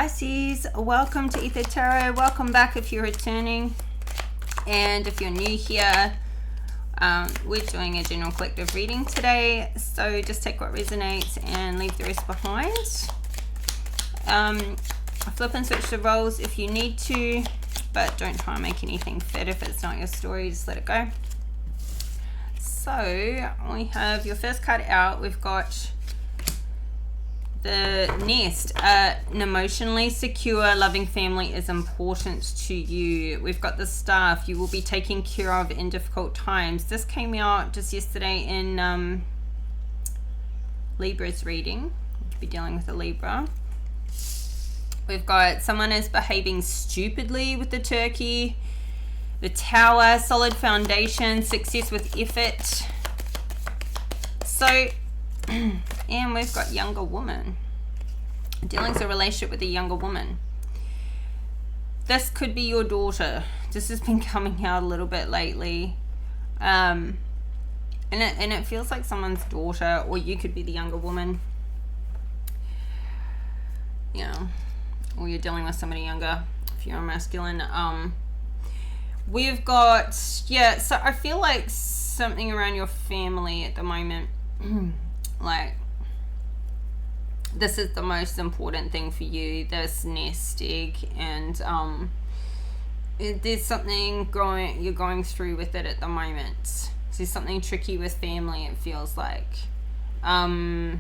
Pisces, welcome to Aether Tarot. Welcome back if you're returning, and if you're new here, we're doing a general collective reading today, so just take what resonates and leave the rest behind. Flip and switch the roles if you need to, but don't try and make anything fit. If it's not your story, just let it go. So we have your first card out. We've got the Nest. An emotionally secure, loving family is important to you. We've got the Staff. You will be taken care of in difficult times. This came out just yesterday in Libra's reading. You could be dealing with a Libra. We've got someone is behaving stupidly with the Turkey. The Tower, solid foundation, success with effort. So, and we've got younger woman. Dealing with a relationship with a younger woman. This could be your daughter. This has been coming out a little bit lately. And it feels like someone's daughter, or you could be the younger woman. You know, or you're dealing with somebody younger if you're a masculine. We've got, yeah, so I feel like something around your family at the moment. Like, this is the most important thing for you, this nest egg, and there's something you're going through with it at the moment. So there's something tricky with family, it feels like. But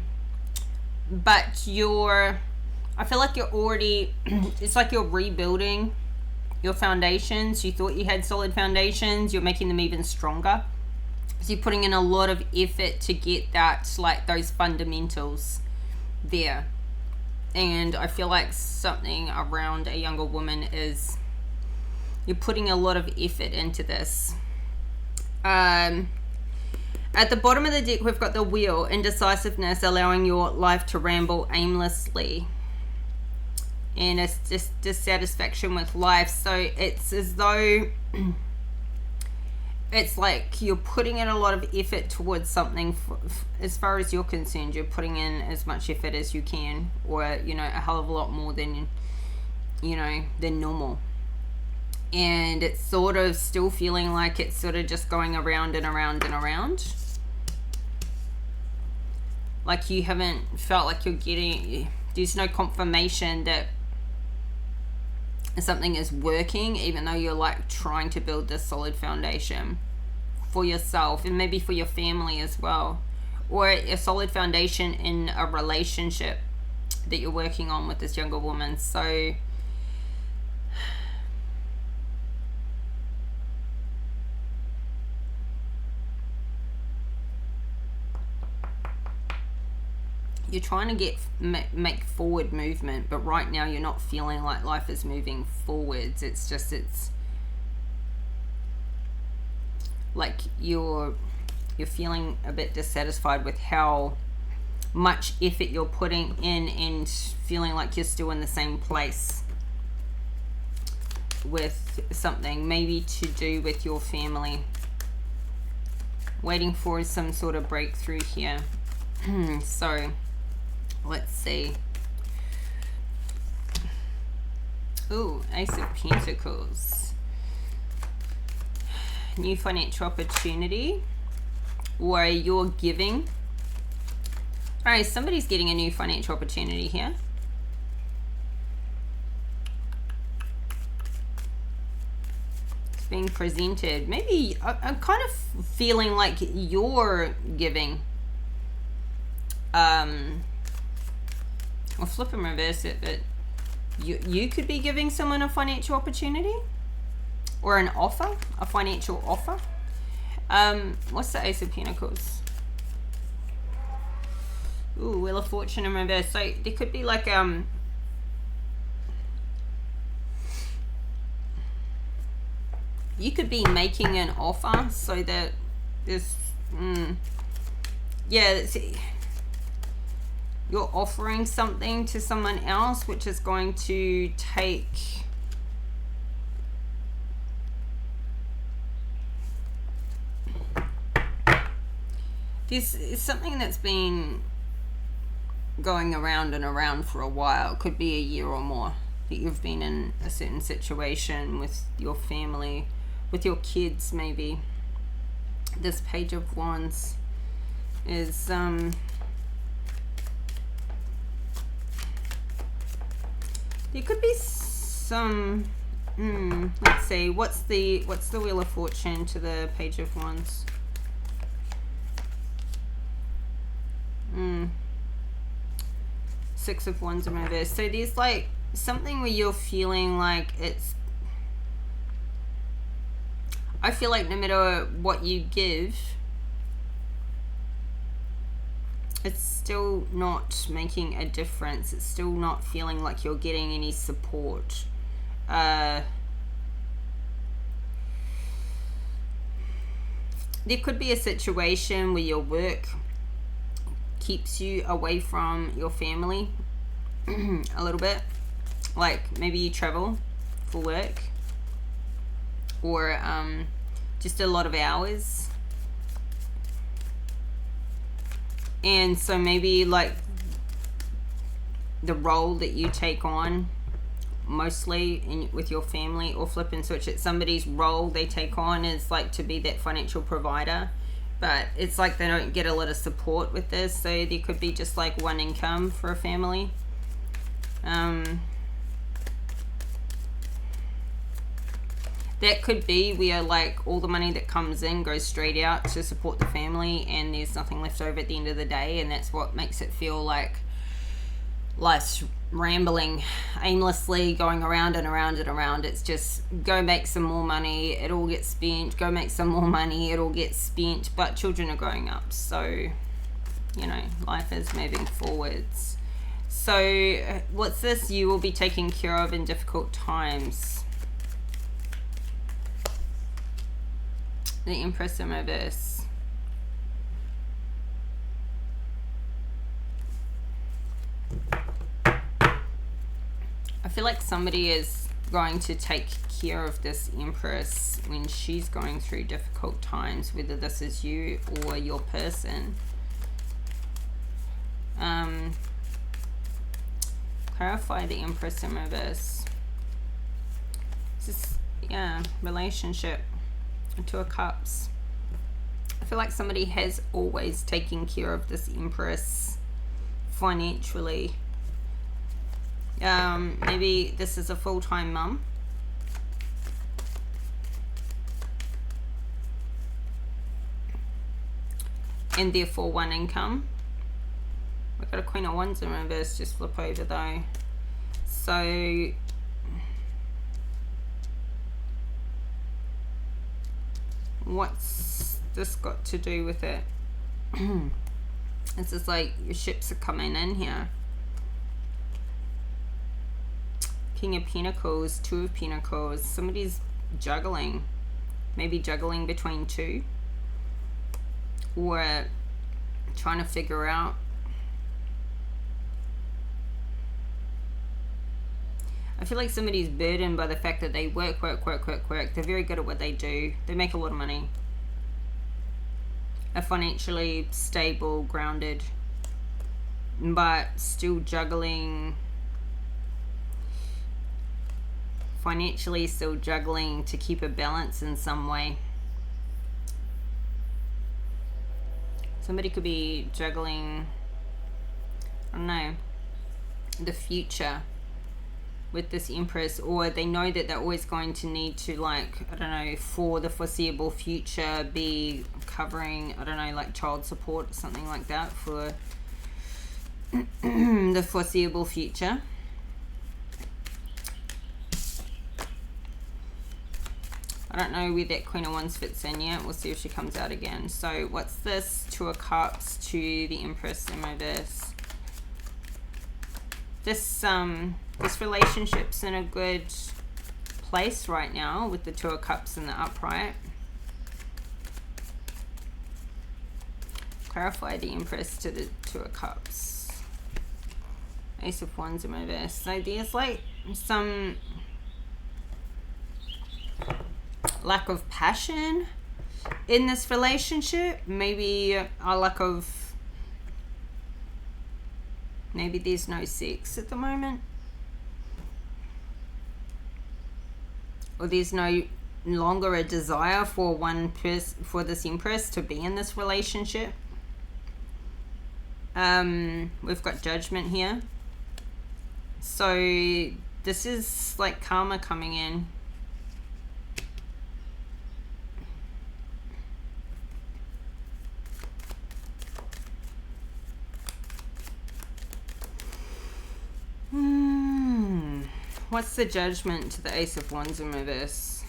I feel like you're already, it's like you're rebuilding your foundations. You thought you had solid foundations, you're making them even stronger. So you're putting in a lot of effort to get that, like those fundamentals there. And I feel like something around a younger woman is, you're putting a lot of effort into this. At the bottom of the deck, we've got the Wheel, indecisiveness, allowing your life to ramble aimlessly. And it's just dissatisfaction with life. So it's as though it's like you're putting in a lot of effort towards something. As far as you're concerned, you're putting in as much effort as you can, or, you know, a hell of a lot more than, you know, than normal. And it's sort of still feeling like it's sort of just going around and around and around. Like you haven't felt like you're getting, there's no confirmation that something is working, even though you're like trying to build this solid foundation for yourself and maybe for your family as well, or a solid foundation in a relationship that you're working on with this younger woman. So you're trying to make forward movement, but right now you're not feeling like life is moving forwards. It's like you're feeling a bit dissatisfied with how much effort you're putting in, and feeling like you're still in the same place with something maybe to do with your family. Waiting for some sort of breakthrough here. So let's see. Ooh, Ace of Pentacles. New financial opportunity, or you're giving. Alright, somebody's getting a new financial opportunity here. It's being presented. Maybe I'm kind of feeling like you're giving. I'll flip and reverse it, but you could be giving someone a financial opportunity, or an offer, a financial offer. What's the Ace of Pentacles? Ooh, Wheel of Fortune in reverse. So there could be like you could be making an offer, so that this yeah, you're offering something to someone else, which is going to take this is something that's been going around and around for a while. It could be a year or more that you've been in a certain situation with your family, with your kids maybe. This Page of Wands is there could be some let's see, what's the Wheel of Fortune to the Page of Wands? Six of Wands in reverse. So there's like something where you're feeling like it's, I feel like no matter what you give, it's still not making a difference. It's still not feeling like you're getting any support. There could be a situation where your work keeps you away from your family a little bit. Like maybe you travel for work, or just a lot of hours. And so maybe like the role that you take on mostly with your family, or flip and switch it, somebody's role they take on is like to be that financial provider, but it's like they don't get a lot of support with this. So there could be just like one income for a family. That could be where like all the money that comes in goes straight out to support the family, and there's nothing left over at the end of the day, and that's what makes it feel like life's rambling aimlessly, going around and around and around. It's just go make some more money, it all gets spent, go make some more money, it all gets spent. But children are growing up, so you know, life is moving forwards. So what's this? You will be taken care of in difficult times. The Empress in reverse. I feel like somebody is going to take care of this Empress when she's going through difficult times, whether this is you or your person. Clarify the Empress in reverse. This is, yeah, relationship. Two of Cups. I feel like somebody has always taken care of this Empress financially. Maybe this is a full-time mum. And therefore one income. We've got a Queen of Wands in reverse, just flip over though. So what's this got to do with it? It's just like your ships are coming in here. King of Pentacles, Two of Pentacles. Somebody's juggling. Maybe juggling between two. Or trying to figure out. I feel like somebody's burdened by the fact that they work. They're very good at what they do. They make a lot of money. Are financially stable, grounded, but still juggling. Financially still juggling to keep a balance in some way. Somebody could be juggling, I don't know, the future with this Empress, or they know that they're always going to need to, like, I don't know, for the foreseeable future be covering, I don't know, like child support or something like that for the foreseeable future. I don't know where that Queen of Wands fits in yet. We'll see if she comes out again. So what's this? Two of Cups to the Empress in reverse. This relationship's in a good place right now with the Two of Cups in the upright. Clarify the Empress to the Two of Cups. Ace of Wands in reverse. So there's like some lack of passion in this relationship. Maybe a lack of Maybe there's no sex at the moment. Or there's no longer a desire for for this Empress to be in this relationship. We've got Judgment here. So this is like karma coming in. What's the Judgment to the Ace of Wands in reverse?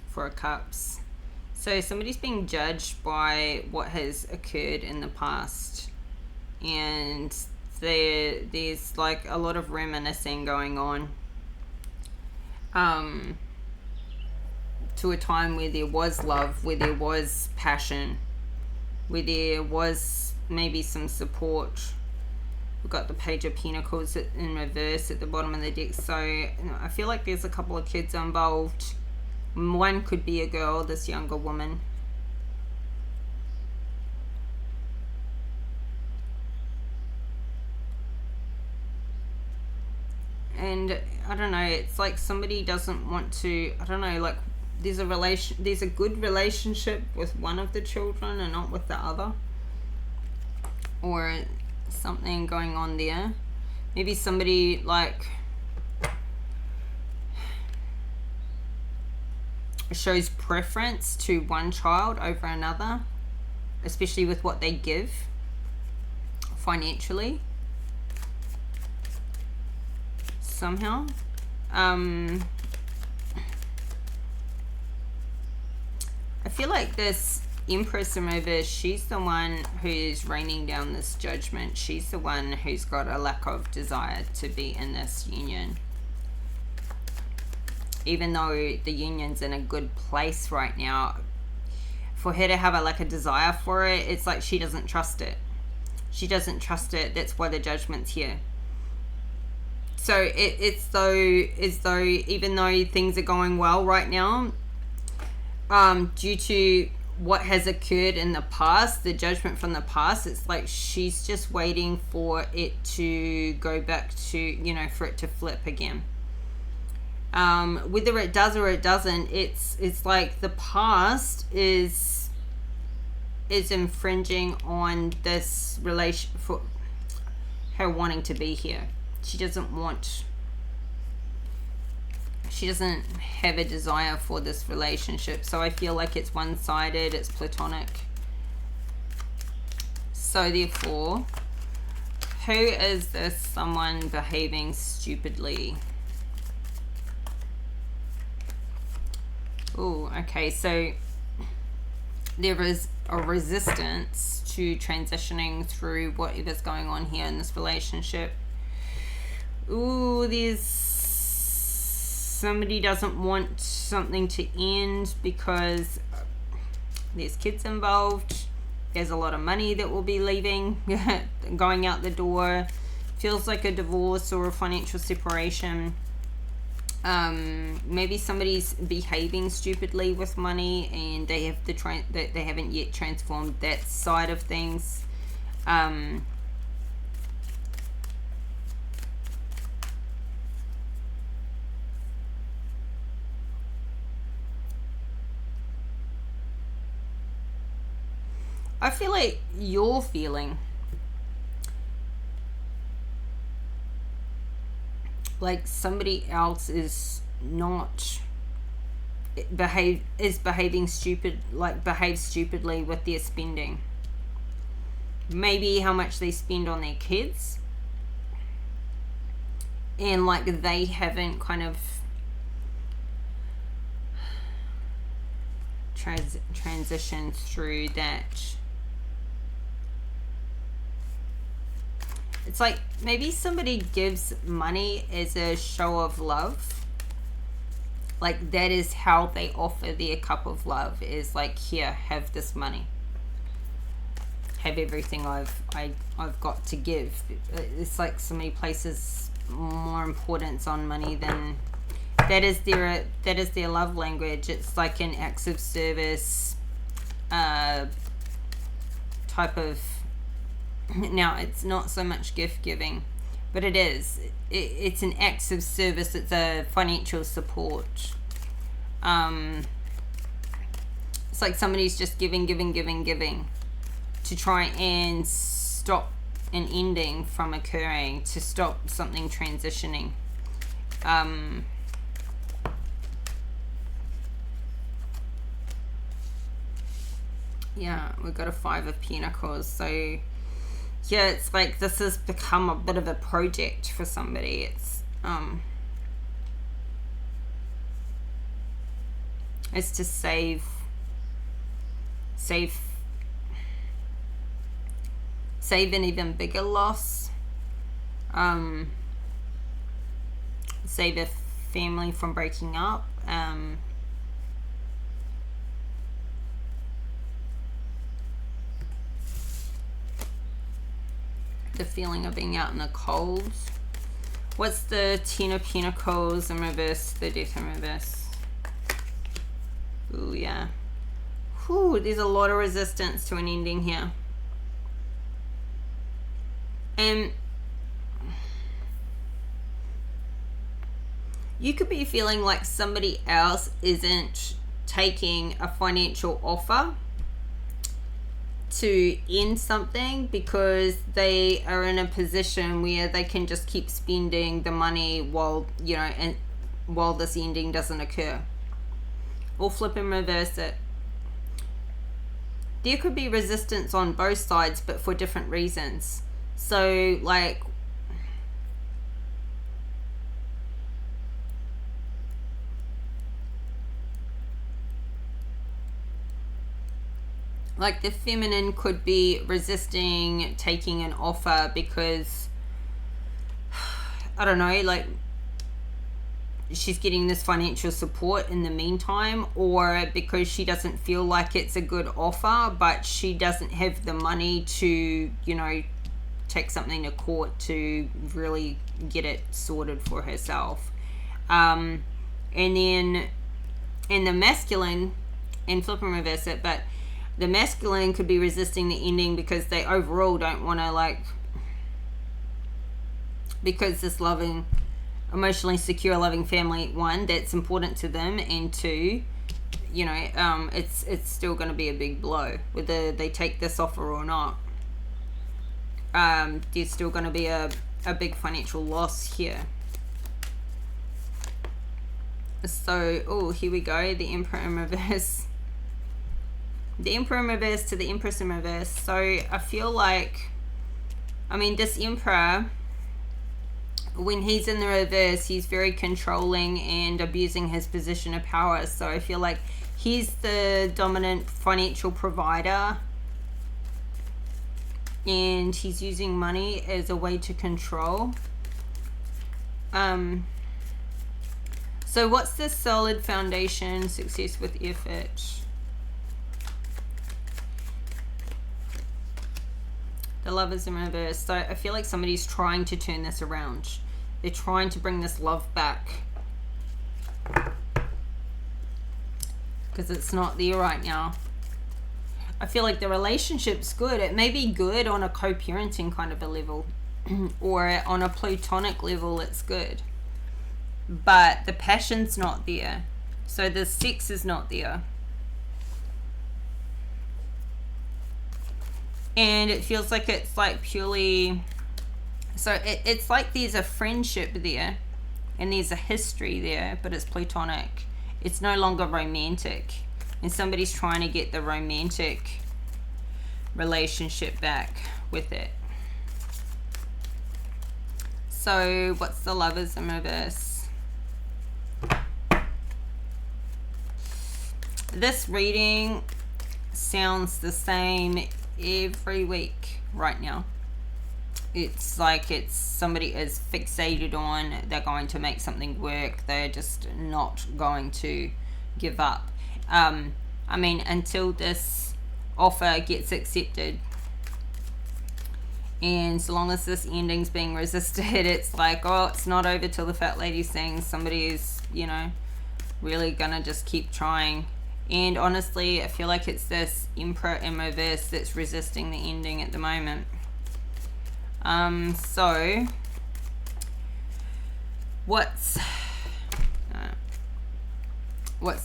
Four of Cups. So somebody's being judged by what has occurred in the past. And there's like a lot of reminiscing going on. To a time where there was love, where there was passion, where there was maybe some support. We've got the Page of Pentacles in reverse at the bottom of the deck. So I feel like there's a couple of kids involved. One could be a girl, this younger woman. And I don't know, it's like somebody doesn't want to, I don't know, like there's a good relationship with one of the children and not with the other. Or something going on there. Maybe somebody like shows preference to one child over another, especially with what they give financially somehow. I feel like this Empress in reverse, she's the one who's raining down this judgment. She's the one who's got a lack of desire to be in this union. Even though the union's in a good place right now, for her to have a desire for it, it's like she doesn't trust it. She doesn't trust it. That's why the judgment's here. So it's as though even though things are going well right now, due to what has occurred in the past, the judgment from the past, it's like she's just waiting for it to go back to, you know, for it to flip again. Whether it does or it doesn't, it's like the past is infringing on this relation for her wanting to be here. She doesn't have a desire for this relationship. So I feel like it's one-sided, it's platonic. So therefore, who is this someone behaving stupidly? Oh, okay, so there is a resistance to transitioning through whatever's going on here in this relationship. Ooh, there's somebody doesn't want something to end because there's kids involved. There's a lot of money that will be leaving, going out the door. Feels like a divorce or a financial separation. Maybe somebody's behaving stupidly with money and they have they haven't yet transformed that side of things. I feel like you're feeling like somebody else is not behaving stupidly with their spending. Maybe how much they spend on their kids, and like they haven't kind of transitioned through that. It's like maybe somebody gives money as a show of love. Like that is how they offer their cup of love, is like, here, have this money. Have everything I've got to give. It's like so many places more importance on money than that is their love language. It's like an acts of service, type of, now it's not so much gift giving, but it is. It's an act of service. It's a financial support. It's like somebody's just giving to try and stop an ending from occurring, to stop something transitioning. Yeah, we've got a 5 of Pentacles. So yeah, it's like this has become a bit of a project for somebody. It's to save an even bigger loss. Save a family from breaking up. The feeling of being out in the cold. What's the 10 of Pentacles in reverse? The Death in reverse. Ooh, yeah. Whew, there's a lot of resistance to an ending here. And you could be feeling like somebody else isn't taking a financial offer to end something because they are in a position where they can just keep spending the money while, you know, and while this ending doesn't occur. Or flip and reverse it. There could be resistance on both sides, but for different reasons. So, like, the feminine could be resisting taking an offer because, I don't know, like, she's getting this financial support in the meantime, or because she doesn't feel like it's a good offer, but she doesn't have the money to, you know, take something to court to really get it sorted for herself. And then in the masculine, and flip and reverse it, but the masculine could be resisting the ending because they overall don't want to, like, because this loving, emotionally secure, loving family, one, that's important to them, and two, you know, it's still going to be a big blow whether they take this offer or not. There's still going to be a big financial loss here. So, oh, here we go, the Emperor in reverse. The Emperor in reverse to the Empress in reverse. So I feel like, I mean, this Emperor, when he's in the reverse, he's very controlling and abusing his position of power. So I feel like he's the dominant financial provider, and he's using money as a way to control. So what's the solid foundation? Success with effort. The Lovers in reverse. So I feel like somebody's trying to turn this around. They're trying to bring this love back, because it's not there right now. I feel like the relationship's good. It may be good on a co-parenting kind of a level, or on a plutonic level it's good, but the passion's not there. So the sex is not there. And it feels like it's like purely, so it's like there's a friendship there and there's a history there, but it's plutonic. It's no longer romantic, and somebody's trying to get the romantic relationship back with it. So what's the Lovers in reverse? This reading sounds the same every week right now. It's like it's somebody is fixated on, they're going to make something work, they're just not going to give up. I mean, until this offer gets accepted, and so long as this ending's being resisted, it's like, oh, it's not over till the fat lady sings. Somebody is, you know, really gonna just keep trying And honestly, I feel like it's this Emperor in reverse that's resisting the ending at the moment. So what's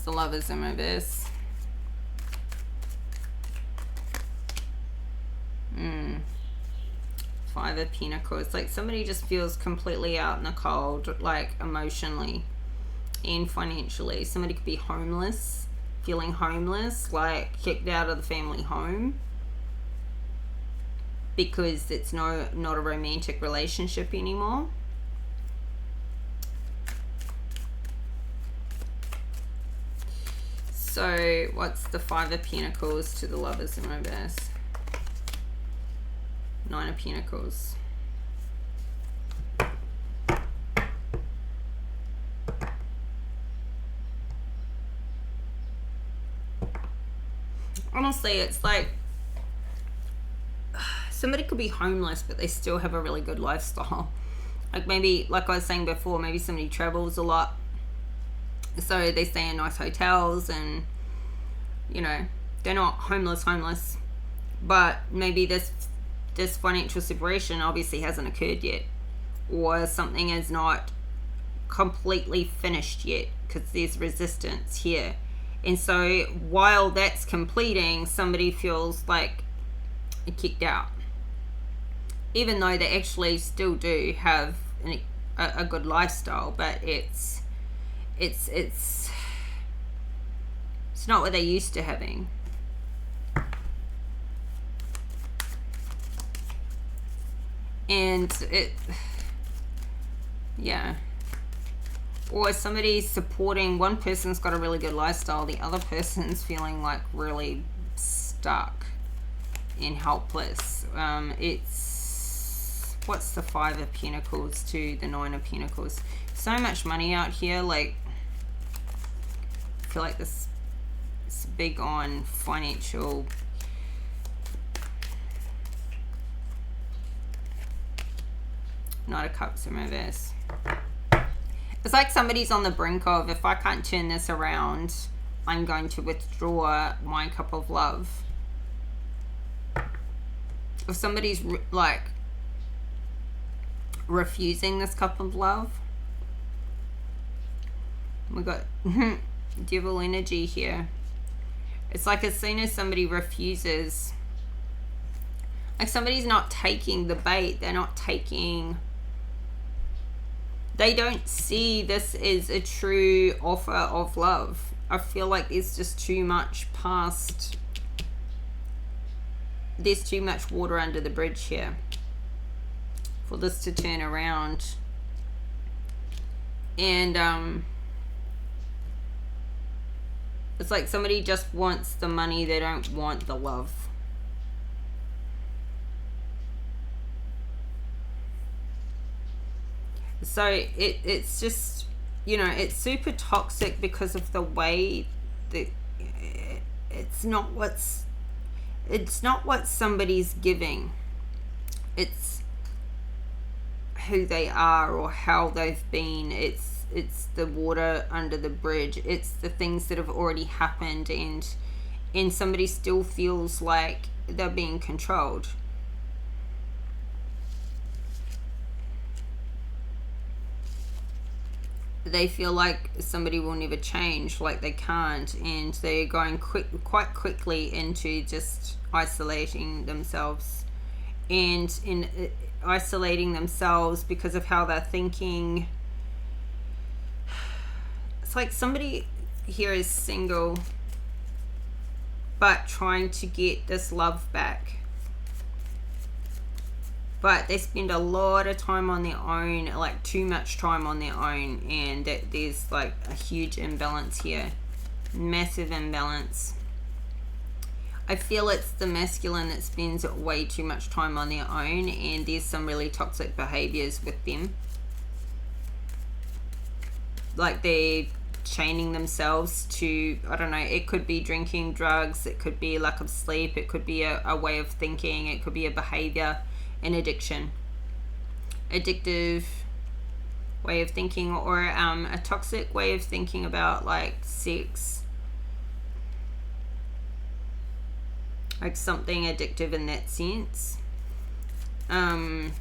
the Lovers in reverse? Five of Pentacles. Like somebody just feels completely out in the cold, like emotionally and financially. Somebody could be homeless, feeling homeless, like kicked out of the family home because it's not a romantic relationship anymore. So what's the Five of Pentacles to the Lovers in reverse? Nine of Pentacles. Honestly, it's like somebody could be homeless, but they still have a really good lifestyle. Like maybe, like I was saying before, maybe somebody travels a lot, so they stay in nice hotels, and you know, they're not homeless, but maybe this financial separation obviously hasn't occurred yet, or something is not completely finished yet because there's resistance here. And so while that's completing, somebody feels like kicked out, even though they actually still do have a good lifestyle, but it's not what they used to having. And yeah. Or somebody's supporting, one person's got a really good lifestyle, the other person's feeling like really stuck and helpless. It's, what's the Five of Pentacles to the Nine of Pentacles? So much money out here, like, I feel like this is big on financial. Knight of Cups in reverse. It's like somebody's on the brink of, if I can't turn this around, I'm going to withdraw my cup of love. If somebody's like refusing this cup of love, we got devil energy here. It's like as soon as somebody refuses, like somebody's not taking the bait, they're not taking, they don't see this as a true offer of love. I feel like there's just too much past, there's too much water under the bridge here for this to turn around. And it's like somebody just wants the money, they don't want the love. So it's just, you know, it's super toxic because of the way that it's not what somebody's giving. It's who they are or how they've been. It's the water under the bridge. It's the things that have already happened, and somebody still feels like they're being controlled. They feel like somebody will never change, like they can't, and they're going quite quickly into just isolating themselves, and in isolating themselves because of how they're thinking. It's like somebody here is single but trying to get this love back, but they spend a lot of time on their own, like too much time on their own, and that there's like a huge imbalance here, massive imbalance. I feel it's the masculine that spends way too much time on their own, and there's some really toxic behaviors with them, like they're chaining themselves to, I don't know, it could be drinking, drugs, it could be lack of sleep, it could be a way of thinking, it could be a behavior, an addiction, addictive way of thinking, or a toxic way of thinking about like sex. like something addictive in that sense.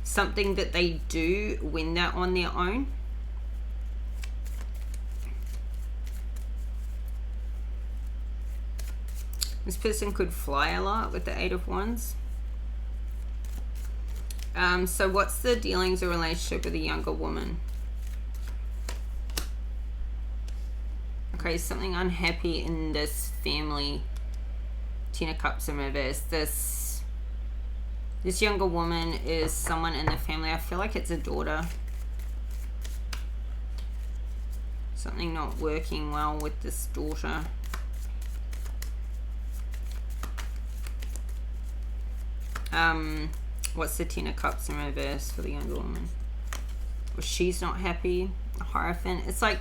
Something that they do when they're on their own. This person could fly a lot with the Eight of Wands. So what's the dealings or relationship with a younger woman? Okay, something unhappy in this family. Ten of Cups in reverse. This younger woman is someone in the family. I feel like it's a daughter. Something not working well with this daughter. What's the Ten of Cups in reverse for the younger woman? Well, she's not happy. A Hierophant. It's like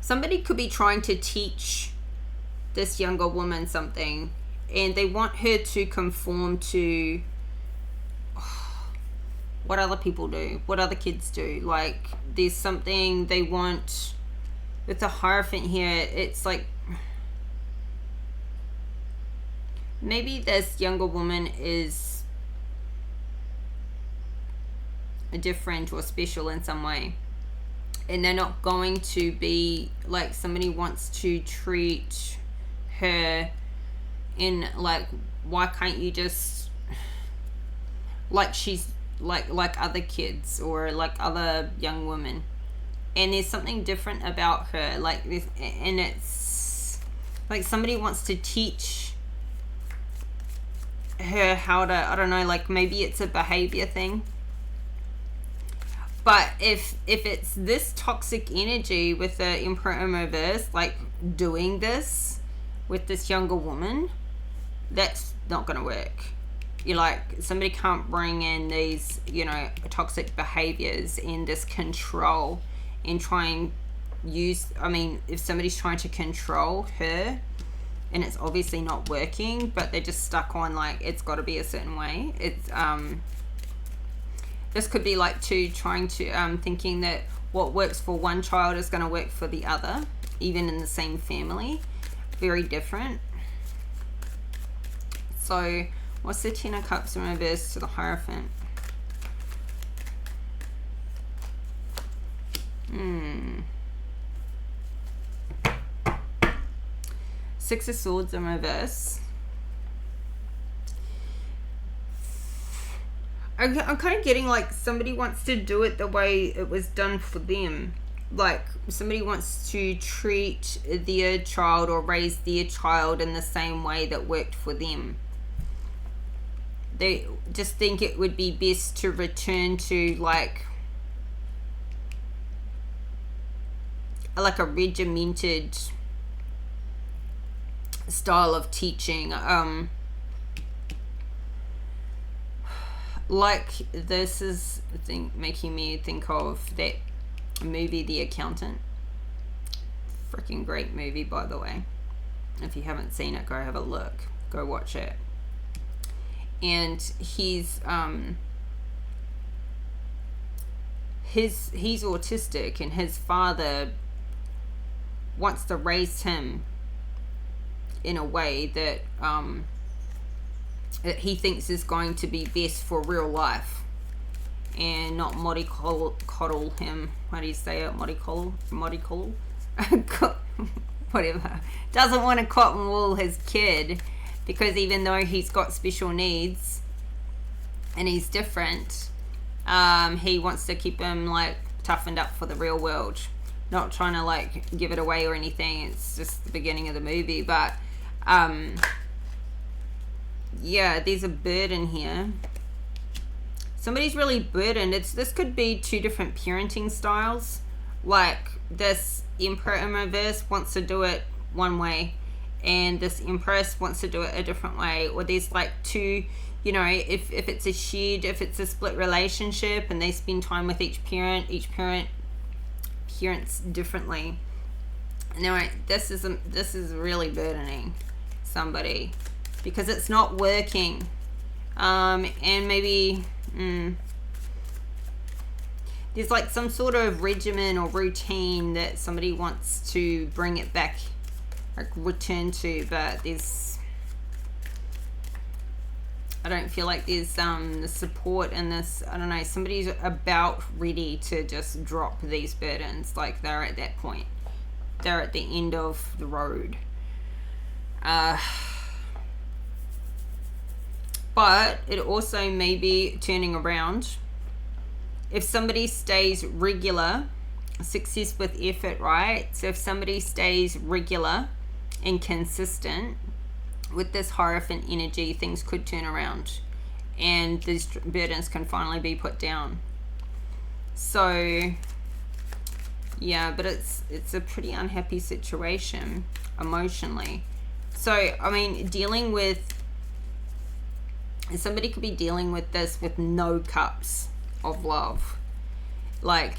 somebody could be trying to teach this younger woman something, and they want her to conform to what other people do, what other kids do. Like, there's something they want with the Hierophant here. It's like maybe this younger woman is different or special in some way, and they're not going to be like, somebody wants to treat her in like, why can't you just like she's like other kids or like other young women, and there's something different about her, like this, and it's like somebody wants to teach her how to, I don't know, like maybe it's a behavior thing. But if it's this toxic energy with the Emperor in reverse, like doing this with this younger woman, that's not gonna work. You're like, somebody can't bring in these, you know, toxic behaviors and this control and try and use, I mean, if somebody's trying to control her and it's obviously not working, but they're just stuck on like, it's got to be a certain way. It's this could be like trying to thinking that what works for one child is going to work for the other, even in the same family. Very different. So what's the Ten of Cups in reverse to the Hierophant? Six of Swords in reverse. I'm kind of getting like somebody wants to do it the way it was done for them. Like somebody wants to treat their child or raise their child in the same way that worked for them. They just think it would be best to return to like a regimented style of teaching. Like this is the thing making me think of that movie, The Accountant. Freaking great movie, by the way. If you haven't seen it, go have a look, go watch it. And he's autistic, and his father wants to raise him in a way that that he thinks is going to be best for real life, and not coddle him. How do you say it? Mollycoddle? Whatever. Doesn't want to cotton wool his kid, because even though he's got special needs and he's different, he wants to keep him like toughened up for the real world. Not trying to like give it away or anything. It's just the beginning of the movie, but yeah, there's a burden here. Somebody's really burdened. This could be two different parenting styles. Like this Emperor in reverse wants to do it one way, and this Empress wants to do it a different way. Or there's like two, you know, if it's a shared, if it's a split relationship and they spend time with each parent parents differently. Anyway, this is really burdening somebody, because it's not working. And maybe there's like some sort of regimen or routine that somebody wants to bring it back like return to, but there's, I don't feel like there's the support in this. I don't know, somebody's about ready to just drop these burdens. Like they're at that point, they're at the end of the road. But it also may be turning around. If somebody stays regular, success with effort, right? So if somebody stays regular and consistent with this Hierophant energy, things could turn around and these burdens can finally be put down. So yeah, but it's a pretty unhappy situation emotionally. So I mean, dealing with, somebody could be dealing with this with no cups of love, like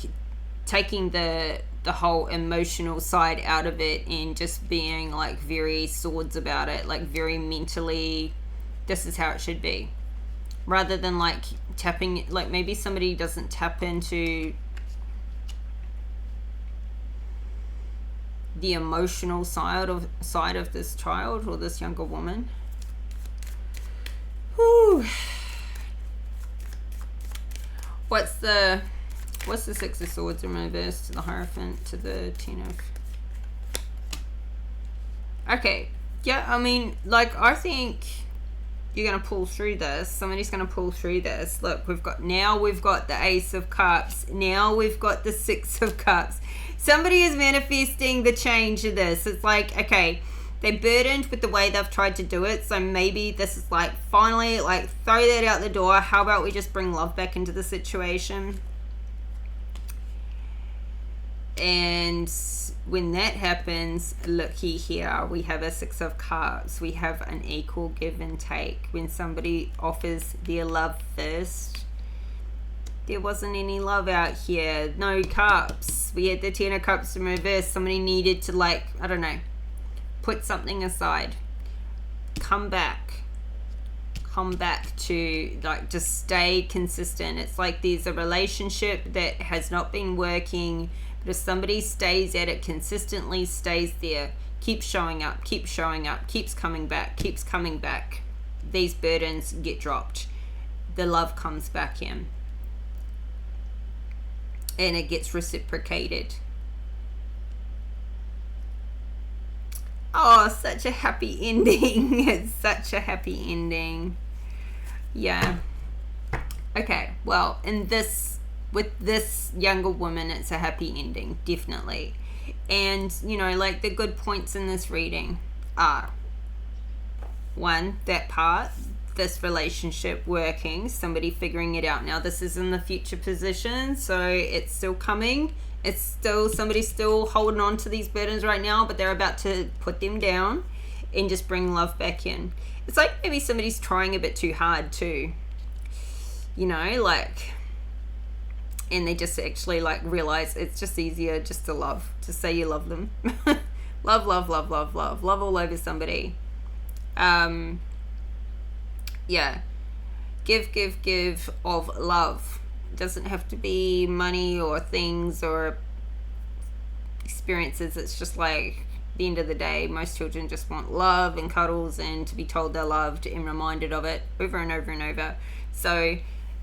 taking the whole emotional side out of it and just being like very swords about it, like very mentally, this is how it should be, rather than like tapping, like maybe somebody doesn't tap into the emotional side of this child or this younger woman. Whew. What's the Six of Swords in reverse to the Hierophant to the Ten of... Okay, yeah, I mean, like, I think you're going to pull through this. Somebody's going to pull through this. Look, we've got the Ace of Cups. Now we've got the Six of Cups. Somebody is manifesting the change of this. It's like, okay, they're burdened with the way they've tried to do it. So maybe this is like, finally, like, throw that out the door. How about we just bring love back into the situation? And when that happens, looky here, we have a Six of Cups. We have an equal give and take. When somebody offers their love first, there wasn't any love out here. No cups. We had the Ten of Cups in reverse. Somebody needed to, like, I don't know, put something aside. Come back to, like, just stay consistent. It's like there's a relationship that has not been working, but if somebody stays at it consistently, stays there, keeps showing up, keeps coming back, these burdens get dropped. The love comes back in. And it gets reciprocated. Oh, such a happy ending. It's such a happy ending. Yeah. Okay, well, with this younger woman, it's a happy ending, definitely. And, you know, like, the good points in this reading are, one, that part, this relationship working, somebody figuring it out. Now, this is in the future position, so it's still coming. It's still, somebody's still holding on to these burdens right now, but they're about to put them down and just bring love back in. It's like maybe somebody's trying a bit too hard too, you know, like, and they just actually, like, realize it's just easier just to love, to say you love them. love all over somebody. Yeah, give of love. It doesn't have to be money or things or experiences. It's just like, at the end of the day, most children just want love and cuddles and to be told they're loved and reminded of it over and over and over. So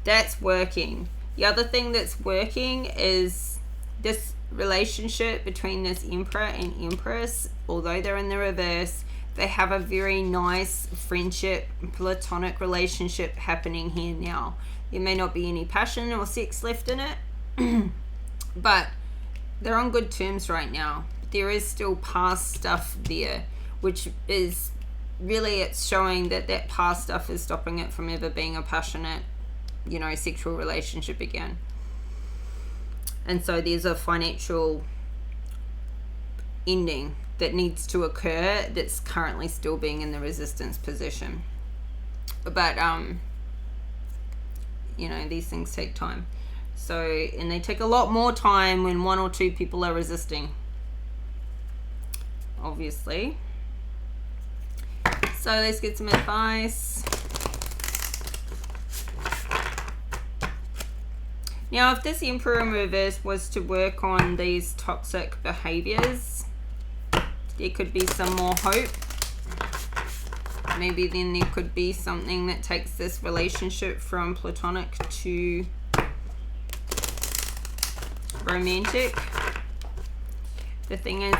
that's working. The other thing that's working is this relationship between this Emperor and Empress. Although they're in the reverse, they have a very nice friendship, platonic relationship happening here now. There may not be any passion or sex left in it, but they're on good terms right now. There is still past stuff there, which is really, it's showing that that past stuff is stopping it from ever being a passionate, you know, sexual relationship again. And so there's a financial ending that needs to occur that's currently still being in the resistance position. But you know, these things take time. So, and they take a lot more time when one or two people are resisting, obviously. So let's get some advice. Now, if this Emperor in reverse was to work on these toxic behaviors, there could be some more hope. Maybe then there could be something that takes this relationship from platonic to romantic. The thing is,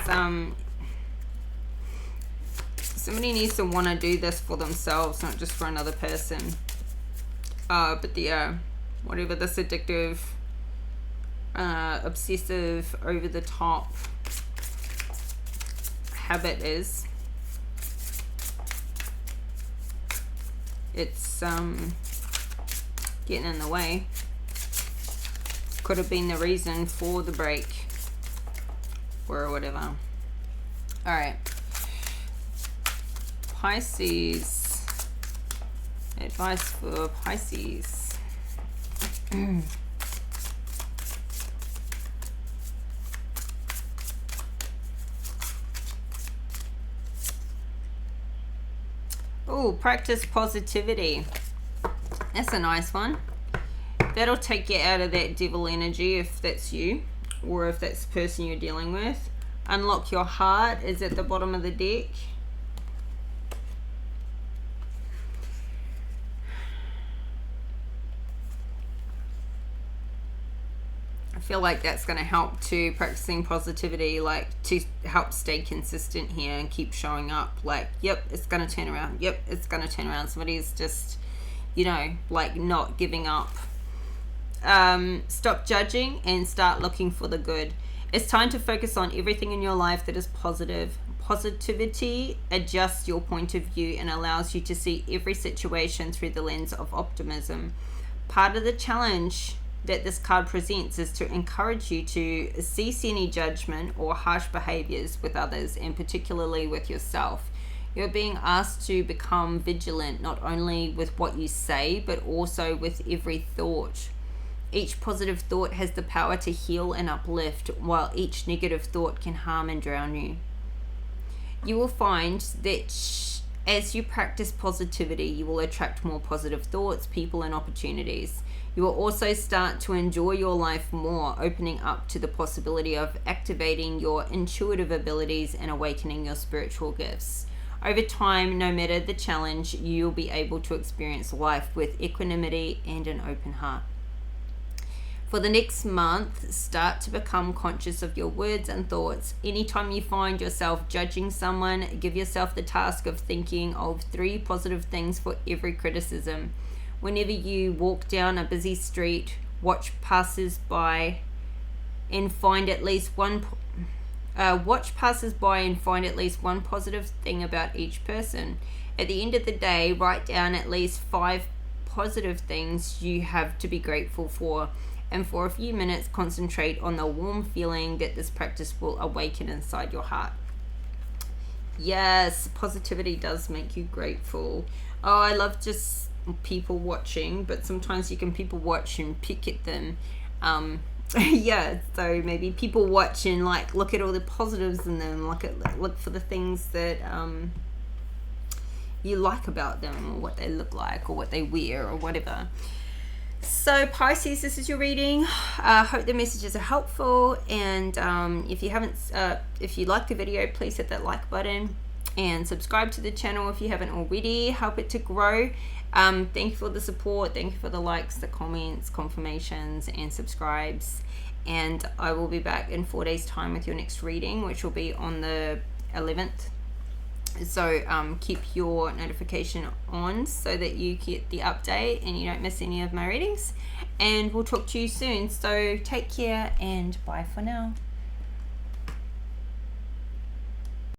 somebody needs to want to do this for themselves, not just for another person. But the whatever this addictive, obsessive, over the top habit is, it's getting in the way. Could have been the reason for the break or whatever. All right, Pisces, advice for Pisces. Oh, practice positivity. That's a nice one. That'll take you out of that devil energy if that's you, or if that's the person you're dealing with. Unlock your heart is at the bottom of the deck. I feel like that's going to help to practicing positivity, like to help stay consistent here and keep showing up. Like, yep, it's going to turn around. Yep, it's going to turn around. Somebody's just, you know, like not giving up. Stop judging and start looking for the good. It's time to focus on everything in your life that is positive. Positivity adjusts your point of view and allows you to see every situation through the lens of optimism. Part of the challenge that this card presents is to encourage you to cease any judgment or harsh behaviors with others, and particularly with yourself. You're being asked to become vigilant not only with what you say, but also with every thought. Each positive thought has the power to heal and uplift, while each negative thought can harm and drown you. You will find that as you practice positivity, you will attract more positive thoughts, people, and opportunities. You will also start to enjoy your life more, opening up to the possibility of activating your intuitive abilities and awakening your spiritual gifts. Over time, no matter the challenge, you'll be able to experience life with equanimity and an open heart. For the next month, start to become conscious of your words and thoughts. Anytime you find yourself judging someone, give yourself the task of thinking of 3 positive things for every criticism. Whenever you walk down a busy street, watch passers-by and find at least one positive thing about each person. At the end of the day, write down at least 5 positive things you have to be grateful for, and for a few minutes concentrate on the warm feeling that this practice will awaken inside your heart. Yes, positivity does make you grateful. Oh, I love just people watching, but sometimes you can people watch and pick at them. Yeah, so maybe people watch and like look at all the positives in them, look for the things that you like about them, or what they look like, or what they wear, or whatever. So Pisces, this is your reading. I hope the messages are helpful, and if you like the video, please hit that like button and subscribe to the channel if you haven't already. Help it to grow. Thank you for the support. Thank you for the likes, the comments, confirmations, and subscribes. And I will be back in 4 days' time with your next reading, which will be on the 11th. So keep your notification on so that you get the update and you don't miss any of my readings. And we'll talk to you soon. So take care and bye for now.